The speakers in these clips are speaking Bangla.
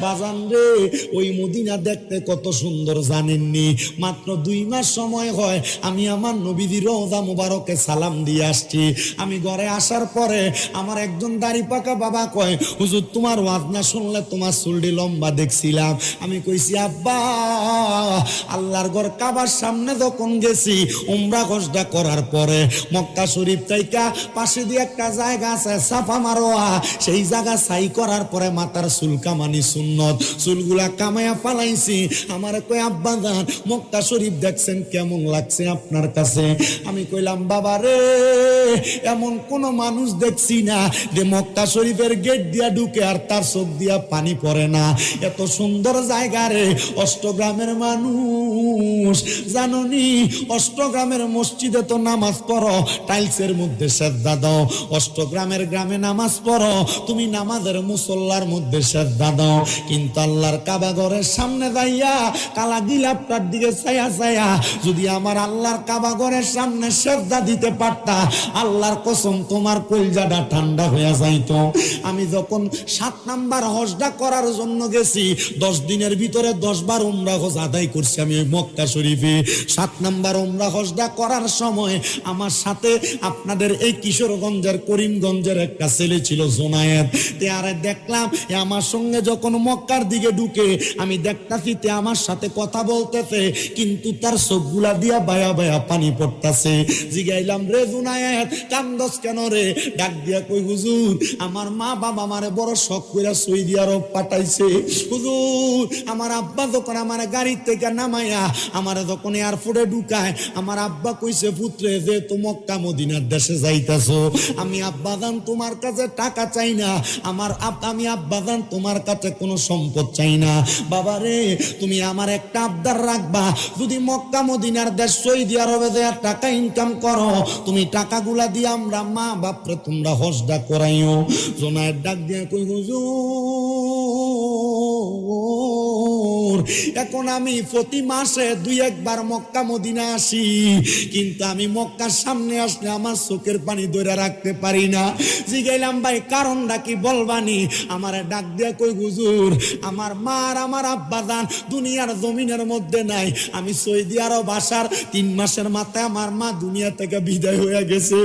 বাজান রে ওই মদিনা দেখতে কত সুন্দর জানেননি? মাত্র 2 মাস সময় হয় আমি আমার নবীর রওজা মুবারকে সালাম দিয়ে আসছি। আমি ঘরে আসার পরে আমার একজন দাড়ি পাকা বাবা কয়, হুজুর তোমার ওয়াজ না শুনলে তোমার চুলটি লম্বা দেখছিলাম। আমি কইছি আব্বা, আল্লাহর ঘর কাবার সামনে যখন গেছি উমরা হজটা করার পরে মক্কা শরীফ থেকে পাশে দিয়ে একটা জায়গা আছে সাফা মারোয়া, সেই জায়গা সাই করার পরে মাথার চুল কামানি সুন্নত, চুলগুলা কামাইয়া ফালাইছি। আমার কই আব্বা জান মক্কা শরীফ দেখছেন কেমন লাগছে আপনার কাছে? আমি কইলাম বাবা রে, এমন কোন মানুষ দেখছি না যে মক্কা শরীফের গেট দিয়া ঢুকে আর তার চোখ দিয়া পানি পড়ে না। এত সুন্দর জায়গা রে। অষ্টগ্রামের মানুষ জাননি, অষ্টগ্রামের মসজিদে তো নামাজ পড়ো টাইলসের মধ্যে সেজদা দাও, অষ্টগ্রামের গ্রামে নামাজ পড়ো তুমি নামাজের মুসল্লার মধ্যে সেজদা দাও, কিন্তু আল্লাহর কাবা ঘরের সামনে যাইয়া কালা গিলাপটার দিকে ছায়া ছায়া যদি আমার আল্লাহর কাবা ঘরের সামনে সেজদা দিতে পারতা, আল্লাহর কসম তোমার কলিজাটা ঠান্ডা হয়ে যাইতো। আমি যখন 7 নাম্বার হজটা করার জন্য গেছি, 10 দিনের ভিতরে 10 বার উমরা হজ আদায় করছি আমি মক্কা শরীফে। 7 নাম্বার উমরা হজটা করার সময় আমার সাথে আপনাদের এই কিশোরগঞ্জের করিমগঞ্জের একটা ছেলে ছিল জোনায়েদ। তে আরে দেখলাম আমার সঙ্গে যখন মক্কার দিকে ঢুকে আমি দেখতাছি তে আমার সাথে কথা বলতেছে, কিন্তু তার চোখগুলা দিয়া বায়া বায়া পানি পড়তাছে। জিগাইলাম রে জোনায়েদ কান্দস কেন রে? ডাক দিয়া কই হুজুর আমার মা বাবা আমারে বড় শখ কইরা সৌদি আরব পাঠাইছে। হুজুর আমার আব্বা যখন আমার গাড়ি থেকে নামাইয়া আমারে যখন এয়ারপোর্টে ঢুকায় আমার আব্বা কইছে, পুত্রে যে তো মক্কা মদিনার দেশে যাইতাছো, আমি আব্বা জান তোমার কাছে টাকা চাই না, আমি আব্বা জান তোমার কাছে কোনো সম্পদ চাই না। বাবা রে তুমি আমার একটা আবদার রাখবা, যদি মক্কা মদিনার দেশ সৌদি আরবে যে টাকা ইনকাম করো তুমি টাকাগুলা দিয়ে আমরা মা বাপরে তোমরা হজটা করাইও। জোনায়ের ডাক দিয়া কই হুজুর এখন আমি প্রতি মাসে 2-1 বার মক্কা মদিনা আসি, কিন্তু আমি মক্কার সামনে আসলে আমার চোখের পানি ধরে রাখতে পারি না। জিগাইলাম ভাই কারণটা কি বলবানি? আমার ডাক দিয়া কই হুজুর আমার মা আর আমার আব্বা জান দুনিয়ার জমিনের মধ্যে নাই, আমি সৌদি আরব আসার 3 মাসের মাথায় আমার মা দুনিয়া থেকে বিদায় হয়ে গেছে।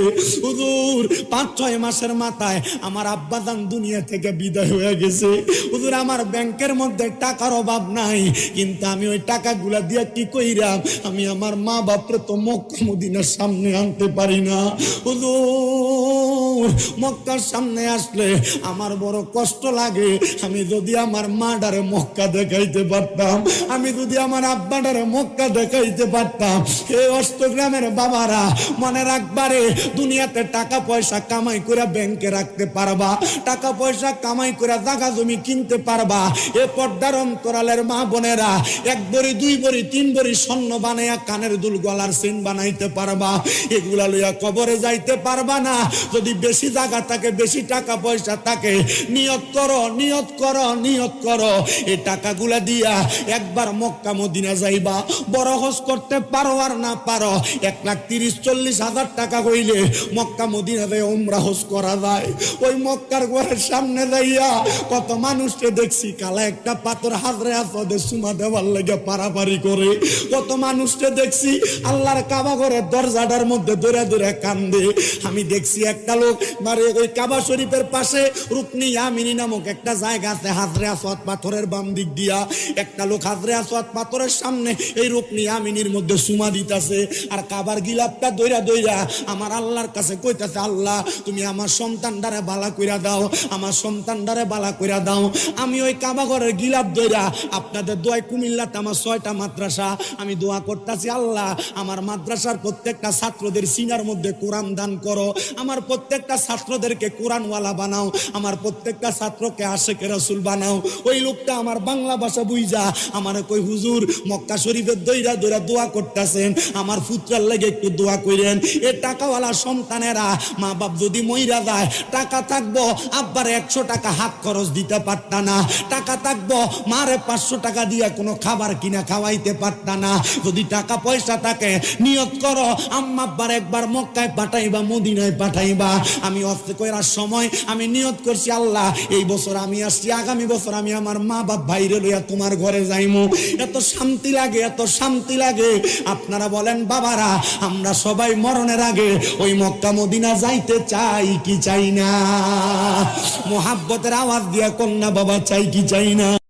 হুজুর 5-6 মাসের মাথায় আমার আব্বা জান দুনিয়া থেকে বিদায় হয়ে গেছে। হুজুর আমার ব্যাংকের মধ্যে টাকার অভাব নাই, কিন্তু আমি ওই টাকাগুলা দিয়া কি কইরাম? আমি আমার মা বাপরে তো মক্কা মদিনার সামনে আনতে পারি না। হুজুর মক্কার সামনে আসলে আমার বড় কষ্ট লাগে। আমি যদি আমার মাডারে মক্কা দেখাইতে পারতাম, আমি যদি আমার আব্বাডারে মক্কা দেখাইতে পারতাম। এই অষ্টগ্রামের বাবারা মনে রাখবারে, দুনিয়াতে টাকা পয়সা কামাই করে ব্যাংকে রাখতে পারবা, টাকা পয়সা কামাই করে জায়গা জমি কিনতে পারবা। এ পর্দার অন্তরালের মা বোনেরা 1 ভরি 2 ভরি 3 ভরি স্বর্ণ বানাইয়া কানের দুল গলার চেন বানাইতে পারবা, এগুলা লইয়া কবরে যাইতে পারবা না। যদি বেশি জায়গা থাকে, বেশি টাকা পয়সা থাকে, নিয়ত করো নিয়ত করো নিয়ত করো, এই টাকাগুলা দিয়া একবার মক্কা মদিনা যাইবা। বড় হজ করতে পারো আর না পারো, 1,30,40 হাজার টাকা হইলে মক্কা মদিনাতে উমরা হজ করা যায়। ওই মক্কার ঘরের সামনে যাইয়া কত মানুষকে দেখছি কালা একটা পাথর হাজরে আসওয়াদে চুমা দেওয়ার লেগে পারাপারি করে, কত মানুষকে দেখছি আল্লাহর কাবা ঘরের দরজাটার মধ্যে দৌড়ে দৌড়ে কান্দে। আমি দেখছি একটা লোক মানে ওই কাবা শরীফের পাশে রুকনি ইয়ামিনী নামক একটা জায়গা আছে, হাজরে আসওয়াদ পাথরের বাম দিক দিয়া একটা লোক হাজরে আসওয়াদ পাথরের সামনে এই রুকনি ইয়ামিনীর মধ্যে চুমা দিতাছে, আর কাবার গিলাপটা দইরা দইরা আমার আল্লাহর কাছে কইতাছে, আল্লাহ তুমি আমার সন্তানটারে বালা কইরা দাও, আমার সন্তানটারে বালা কইরা দাও। আমি ওই কাবা ঘরের গিলাপ দইরা আপনাদের দোয়ায় কুমিল্লাতে আমার 6টা মাদ্রাসা, আমি দোয়া করতেছি আল্লাহ আমার মাদ্রাসার প্রত্যেকটা ছাত্রদের সিনার মধ্যে কোরআন দান করো, আমার প্রত্যেকটা ছাত্রদেরকে কোরআনওয়ালা বানাও, আমার প্রত্যেকটা ছাত্রকে আশেকে রাসূল বানাও। ওই লোকটা আমার বাংলা ভাষা বুঝা আমার কই হুজুর মক্কা শরীফের দইরা দইরা দোয়া করতেছেন, আমার পুত্রের লাগে একটু দোয়া করেন। এ টাকাওয়ালা সন্তানেরা মা বাপ যদি মইরা যায়, টাকা থাকবো আব্বার 100 টাকা হাত খরচ দিতে পারতা না, টাকা থাকবো মারে 500 টাকা দিয়া কোনো খাবার কিনা খাওয়াইতে পারতা না। যদি টাকা পয়সা থাকে নিয়ত করো আম্মা আব্বার একবার মক্কায় পাঠাইবা, মদিনায় পাঠাইবা। আমি অস্তে করার সময় আমি নিয়ত করছি, আল্লাহ এই বছর আমি আসছি, আগামী বছর আমি আমার মা বাপ ভাইরে লইয়া তোমার ঘরে যাইমু। এত শান্তি লাগে, এত শান্তি লাগে। আপনারা বলেন বাবারা, আমরা সবাই মরণের আগে ওই মক্কা মদিনা যাইতে চাই কি চাই না? মোহাব্বতের আওয়াজ দিয়া কন্যা বাবা, চাই কি চাই না?